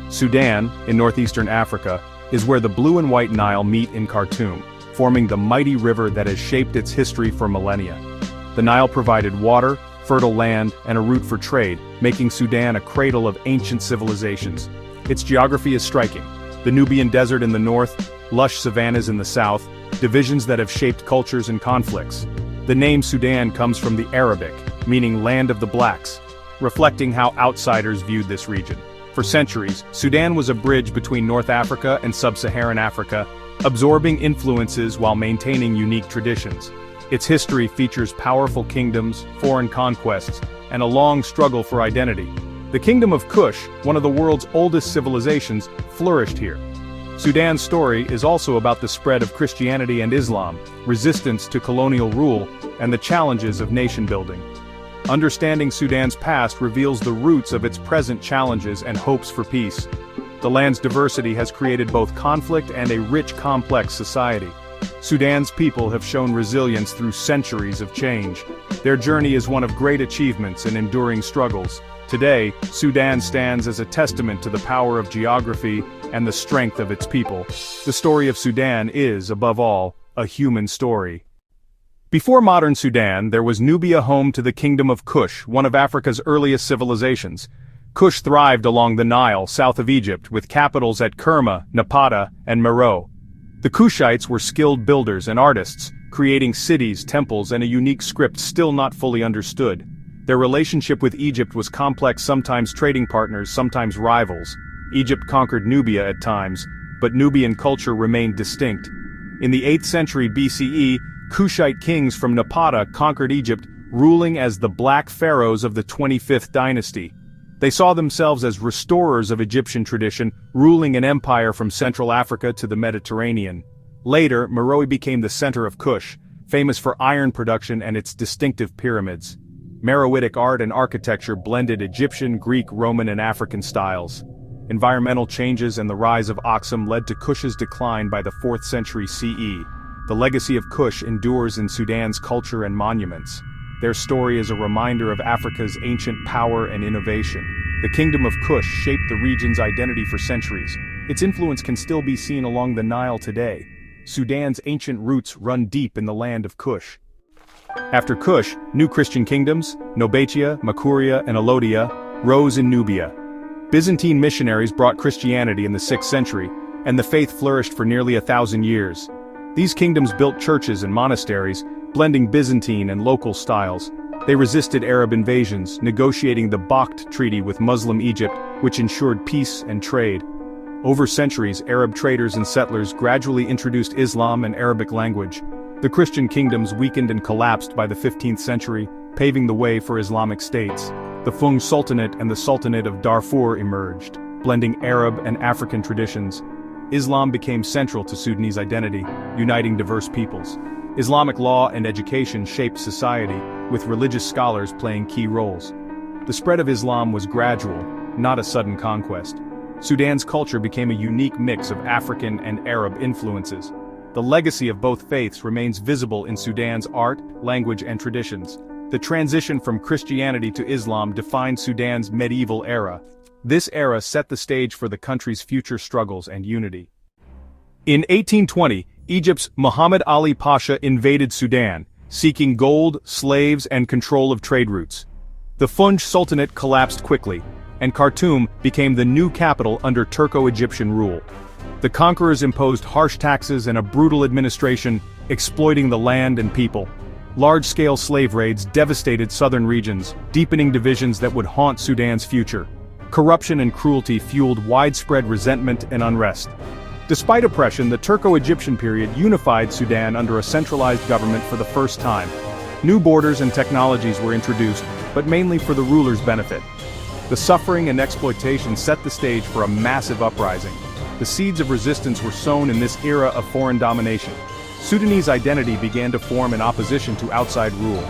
Sudan, in northeastern Africa, is where the blue and white Nile meet in Khartoum, forming the mighty river that has shaped its history for millennia. The Nile provided water, fertile land, and a route for trade, making Sudan a cradle of ancient civilizations. Its geography is striking. The Nubian desert in the north, lush savannas in the south, divisions that have shaped cultures and conflicts. The name Sudan comes from the Arabic, meaning land of the blacks, reflecting how outsiders viewed this region. For centuries, Sudan was a bridge between North Africa and Sub-Saharan Africa, absorbing influences while maintaining unique traditions. Its history features powerful kingdoms, foreign conquests, and a long struggle for identity. The Kingdom of Kush, one of the world's oldest civilizations, flourished here. Sudan's story is also about the spread of Christianity and Islam, resistance to colonial rule, and the challenges of nation-building. Understanding Sudan's past reveals the roots of its present challenges and hopes for peace. The land's diversity has created both conflict and a rich, complex society. Sudan's people have shown resilience through centuries of change. Their journey is one of great achievements and enduring struggles. Today, Sudan stands as a testament to the power of geography and the strength of its people. The story of Sudan is, above all, a human story. Before modern Sudan, there was Nubia, home to the Kingdom of Kush, one of Africa's earliest civilizations. Kush thrived along the Nile, south of Egypt, with capitals at Kerma, Napata, and Meroe. The Kushites were skilled builders and artists, creating cities, temples, and a unique script still not fully understood. Their relationship with Egypt was complex, sometimes trading partners, sometimes rivals. Egypt conquered Nubia at times, but Nubian culture remained distinct. In the 8th century BCE, Kushite kings from Napata conquered Egypt, ruling as the Black Pharaohs of the 25th dynasty. They saw themselves as restorers of Egyptian tradition, ruling an empire from Central Africa to the Mediterranean. Later, Meroe became the center of Kush, famous for iron production and its distinctive pyramids. Meroitic art and architecture blended Egyptian, Greek, Roman, and African styles. Environmental changes and the rise of Aksum led to Kush's decline by the 4th century CE. The legacy of Kush endures in Sudan's culture and monuments. Their story is a reminder of Africa's ancient power and innovation. The Kingdom of Kush shaped the region's identity for centuries. Its influence can still be seen along the Nile today. Sudan's ancient roots run deep in the land of Kush. After Kush, new Christian kingdoms, Nobatia, Makuria, and Alodia, rose in Nubia. Byzantine missionaries brought Christianity in the 6th century, and the faith flourished for nearly 1,000 years. These kingdoms built churches and monasteries, blending Byzantine and local styles. They resisted Arab invasions, negotiating the Bakht Treaty with Muslim Egypt, which ensured peace and trade. Over centuries, Arab traders and settlers gradually introduced Islam and Arabic language. The Christian kingdoms weakened and collapsed by the 15th century, paving the way for Islamic states. The Fung Sultanate and the Sultanate of Darfur emerged, blending Arab and African traditions. Islam became central to Sudanese identity, uniting diverse peoples. Islamic law and education shaped society, with religious scholars playing key roles. The spread of Islam was gradual, not a sudden conquest. Sudan's culture became a unique mix of African and Arab influences. The legacy of both faiths remains visible in Sudan's art, language, and traditions. The transition from Christianity to Islam defined Sudan's medieval era. This era set the stage for the country's future struggles and unity. In 1820, Egypt's Muhammad Ali Pasha invaded Sudan, seeking gold, slaves, and control of trade routes. The Funj Sultanate collapsed quickly, and Khartoum became the new capital under Turco-Egyptian rule. The conquerors imposed harsh taxes and a brutal administration, exploiting the land and people. Large-scale slave raids devastated southern regions, deepening divisions that would haunt Sudan's future. Corruption and cruelty fueled widespread resentment and unrest. Despite oppression, the Turco-Egyptian period unified Sudan under a centralized government for the first time. New borders and technologies were introduced, but mainly for the ruler's benefit. The suffering and exploitation set the stage for a massive uprising. The seeds of resistance were sown in this era of foreign domination. Sudanese identity began to form in opposition to outside rule.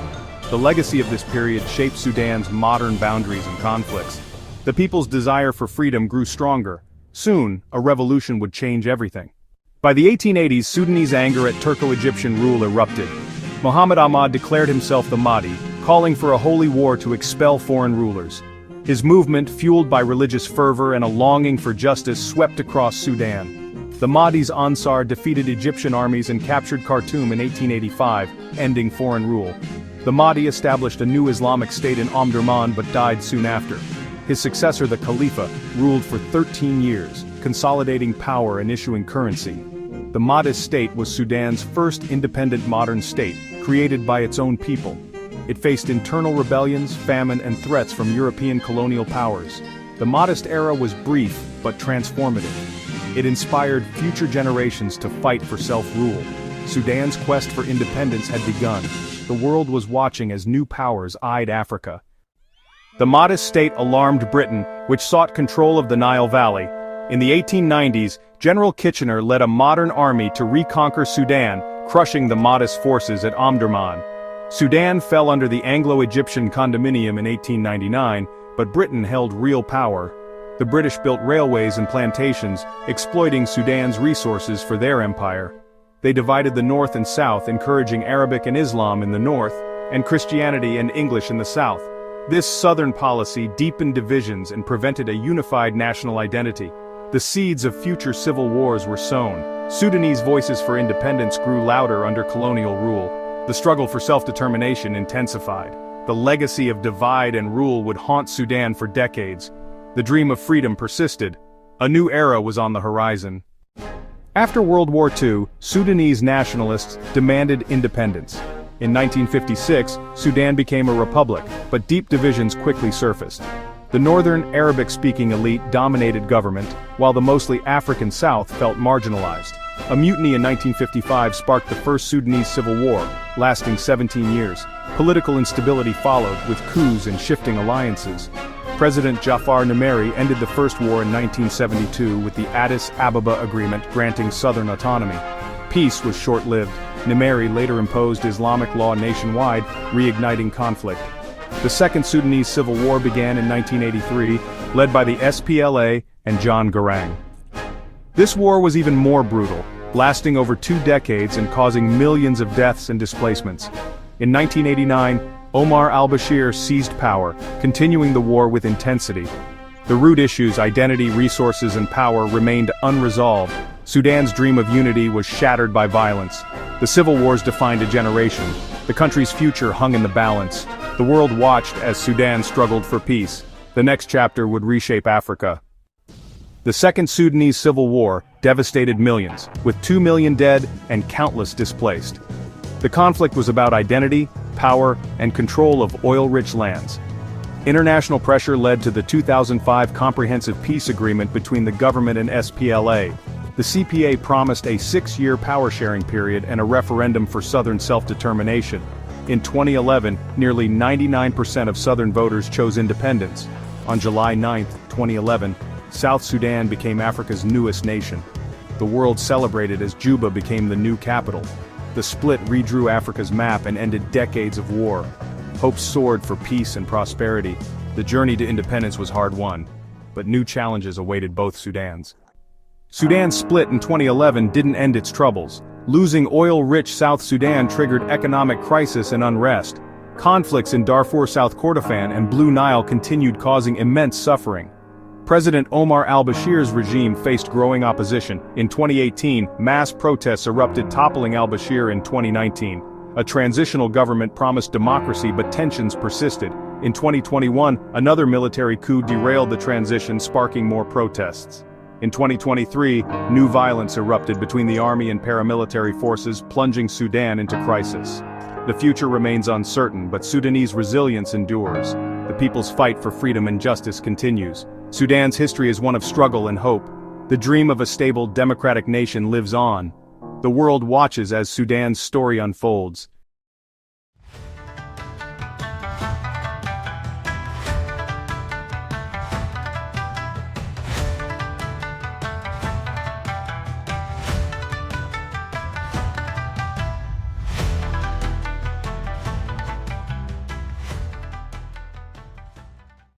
The legacy of this period shaped Sudan's modern boundaries and conflicts. The people's desire for freedom grew stronger. Soon, a revolution would change everything. By the 1880s, Sudanese anger at Turco-Egyptian rule erupted. Muhammad Ahmad declared himself the Mahdi, calling for a holy war to expel foreign rulers. His movement, fueled by religious fervor and a longing for justice, swept across Sudan. The Mahdi's Ansar defeated Egyptian armies and captured Khartoum in 1885, ending foreign rule. The Mahdi established a new Islamic state in Omdurman but died soon after. His successor, the Khalifa, ruled for 13 years, consolidating power and issuing currency. The Mahdist state was Sudan's first independent modern state, created by its own people. It faced internal rebellions, famine, and threats from European colonial powers. The Mahdist era was brief but transformative. It inspired future generations to fight for self-rule. Sudan's quest for independence had begun. The world was watching as new powers eyed Africa. The Mahdist state alarmed Britain, which sought control of the Nile Valley. In the 1890s, General Kitchener led a modern army to reconquer Sudan, crushing the Mahdist forces at Omdurman. Sudan fell under the Anglo-Egyptian condominium in 1899, but Britain held real power. The British built railways and plantations, exploiting Sudan's resources for their empire. They divided the north and south, encouraging Arabic and Islam in the north, and Christianity and English in the south. This southern policy deepened divisions and prevented a unified national identity. The seeds of future civil wars were sown. Sudanese voices for independence grew louder under colonial rule. The struggle for self-determination intensified. The legacy of divide and rule would haunt Sudan for decades. The dream of freedom persisted. A new era was on the horizon. After World War II, Sudanese nationalists demanded independence. In 1956, Sudan became a republic, but deep divisions quickly surfaced. The northern Arabic-speaking elite dominated government, while the mostly African South felt marginalized. A mutiny in 1955 sparked the first Sudanese civil war, lasting 17 years. Political instability followed, with coups and shifting alliances. President Jafar Numeri ended the First War in 1972 with the Addis Ababa Agreement granting southern autonomy. Peace was short-lived. Numeri later imposed Islamic law nationwide, reigniting conflict. The Second Sudanese Civil War began in 1983, led by the SPLA and John Garang. This war was even more brutal, lasting over 2 decades and causing millions of deaths and displacements. In 1989, Omar al-Bashir seized power, continuing the war with intensity. The root issues, identity, resources, and power, remained unresolved. Sudan's dream of unity was shattered by violence. The civil wars defined a generation. The country's future hung in the balance. The world watched as Sudan struggled for peace. The next chapter would reshape Africa. The Second Sudanese Civil War devastated millions, with 2 million dead and countless displaced. The conflict was about identity, power, and control of oil-rich lands. International pressure led to the 2005 Comprehensive Peace Agreement between the government and SPLA. The CPA promised a 6-year power-sharing period and a referendum for southern self-determination. In 2011, nearly 99% of southern voters chose independence. On July 9, 2011, South Sudan became Africa's newest nation. The world celebrated as Juba became the new capital. The split redrew Africa's map and ended decades of war. Hope soared for peace and prosperity. The journey to independence was hard-won, but new challenges awaited both Sudans. Sudan's split in 2011 didn't end its troubles. Losing oil-rich South Sudan triggered economic crisis and unrest. Conflicts in Darfur, South Kordofan, and Blue Nile continued, causing immense suffering. President Omar al-Bashir's regime faced growing opposition. In 2018, mass protests erupted, toppling al-Bashir in 2019. A transitional government promised democracy, but tensions persisted. In 2021, another military coup derailed the transition, sparking more protests. In 2023, new violence erupted between the army and paramilitary forces, plunging Sudan into crisis. The future remains uncertain, but Sudanese resilience endures. The people's fight for freedom and justice continues. Sudan's history is one of struggle and hope. The dream of a stable, democratic nation lives on. The world watches as Sudan's story unfolds.